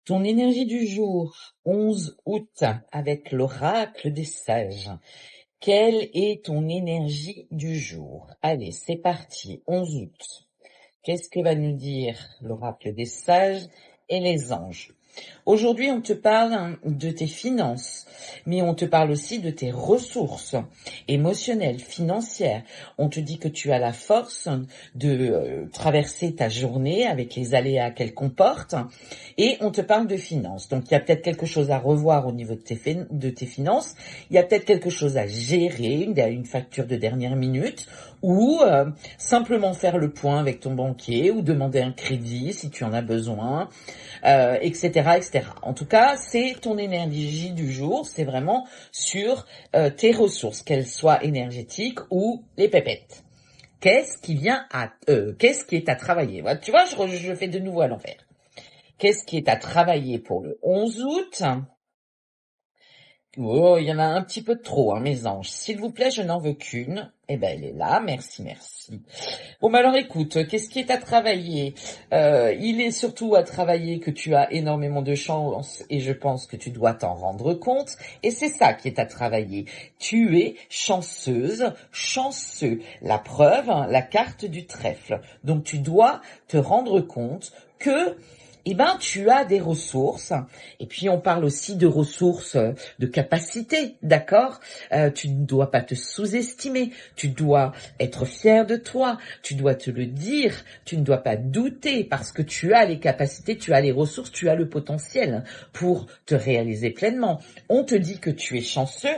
Ton énergie du jour, 11 août, avec l'oracle des sages. Quelle est ton énergie du jour? Allez, c'est parti, 11 août. Qu'est-ce que va nous dire l'oracle des sages et les anges? Aujourd'hui, on te parle de tes finances, mais on te parle aussi de tes ressources émotionnelles, financières. On te dit que tu as la force de traverser ta journée avec les aléas qu'elle comporte, et on te parle de finances. Donc, il y a peut-être quelque chose à revoir au niveau de tes finances. Il y a peut-être quelque chose à gérer, une facture de dernière minute, ou simplement faire le point avec ton banquier, ou demander un crédit si tu en as besoin, etc., etc. En tout cas, c'est ton énergie du jour, c'est vraiment sur tes ressources, qu'elles soient énergétiques ou les pépettes. Qu'est-ce qui est à travailler? Voilà, tu vois, je fais de nouveau à l'envers. Qu'est-ce qui est à travailler pour le 11 août? Oh, il y en a un petit peu trop, hein, mes anges. S'il vous plaît, je n'en veux qu'une. Eh ben, elle est là. Merci, merci. Bon, bah alors écoute, qu'est-ce qui est à travailler? Il est surtout à travailler que tu as énormément de chance et je pense que tu dois t'en rendre compte. Et c'est ça qui est à travailler. Tu es chanceuse, chanceux. La preuve, hein, la carte du trèfle. Donc tu dois te rendre compte que tu as des ressources, et puis on parle aussi de ressources, de capacité, d'accord? Tu ne dois pas te sous-estimer, tu dois être fier de toi, tu dois te le dire, tu ne dois pas douter, parce que tu as les capacités, tu as les ressources, tu as le potentiel pour te réaliser pleinement. On te dit que tu es chanceux,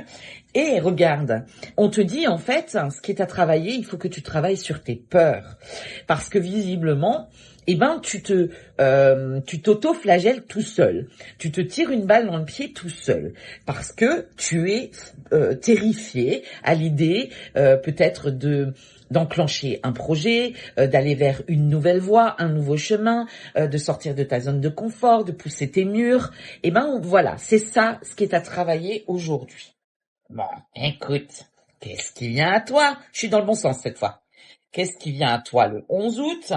et regarde, on te dit en fait, ce qui est à travailler, il faut que tu travailles sur tes peurs, parce que visiblement, tu t'auto-flagelles tout seul. Tu te tires une balle dans le pied tout seul parce que tu es terrifié à l'idée peut-être d'enclencher un projet, d'aller vers une nouvelle voie, un nouveau chemin, de sortir de ta zone de confort, de pousser tes murs. Voilà, c'est ça ce qui est à travailler aujourd'hui. Bon, écoute, qu'est-ce qui vient à toi? Je suis dans le bon sens cette fois. Qu'est-ce qui vient à toi le 11 août?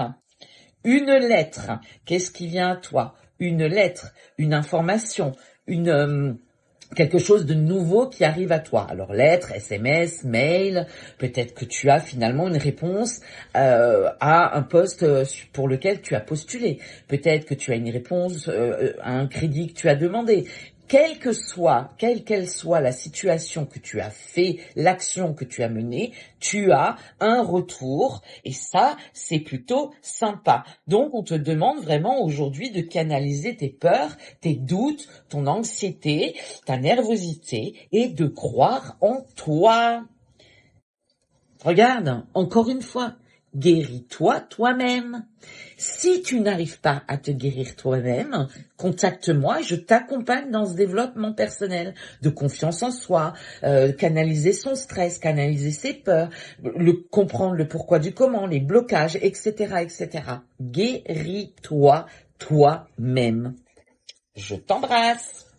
Une lettre. Qu'est-ce qui vient à toi? Une lettre, une information, quelque chose de nouveau qui arrive à toi. Alors lettre, SMS, mail, peut-être que tu as finalement une réponse à un poste pour lequel tu as postulé. Peut-être que tu as une réponse à un crédit que tu as demandé. Quelle qu'elle soit la situation que tu as fait, l'action que tu as menée, tu as un retour et ça, c'est plutôt sympa. Donc, on te demande vraiment aujourd'hui de canaliser tes peurs, tes doutes, ton anxiété, ta nervosité et de croire en toi. Regarde, encore une fois, guéris-toi toi-même. Si tu n'arrives pas à te guérir toi-même, contacte-moi et je t'accompagne dans ce développement personnel de confiance en soi, canaliser son stress, canaliser ses peurs, comprendre le pourquoi du comment, les blocages, etc., etc. Guéris-toi toi-même. Je t'embrasse.